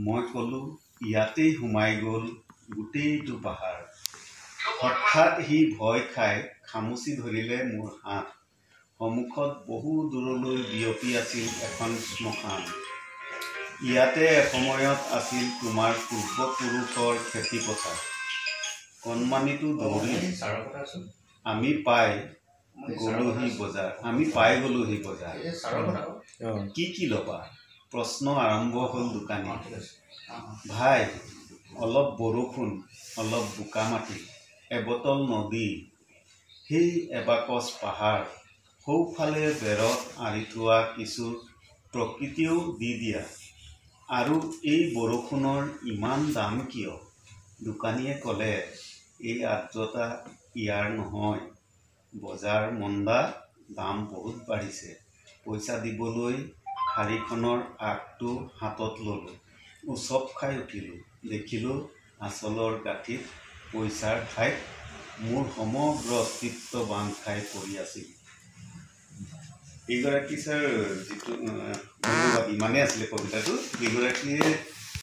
মই কলো ইয়াতেই সোমাই গ'ল গোটেইটো পাহাৰ। হঠাৎ সি ভয় খাই খামুচি ধৰিলে মোৰ হাত। সন্মুখত বহু দূৰলৈ বিয়পি আছিল এখন শ্মশান। ইয়াতে এসময়ত আছিল তোমাৰ পূৰ্বপুৰুষৰ খেতি পথাৰ। কণমানিটো দৌৰিল। আমি পাই গলোহি বজাৰ। কি ল'বা? প্ৰশ্ন আৰম্ভ হ'ল দোকানী। ভাই, অলপ বৰষুণ, অলপ বোকা মাটি, এবটল নদী, সেই এবাকচ পাহাৰ, সৌফালে বেৰত আঁৰি থোৱা কিছু প্ৰকৃতিও দি দিয়া। আৰু এই বৰষুণৰ ইমান দাম কিয়? দোকানীয়ে ক'লে, এই আৰ্দ্ৰতা ইয়াৰ নহয়। বজাৰ মন্দা, দাম বহুত বাঢ়িছে। পইচা দিবলৈ শাৰীখনৰ আগটো হাতত ল'লো। উচপ খাই উঠিলোঁ। দেখিলোঁ আঁচলৰ গাঁঠিত পইচাৰ ঠাইত মোৰ সমগ্ৰ অস্তিত্ব বান্ধ খাই পৰি আছিল। এইগৰাকী ছাৰ যিটো ইমানেই আছিলে কবিতাটো, এইগৰাকীয়ে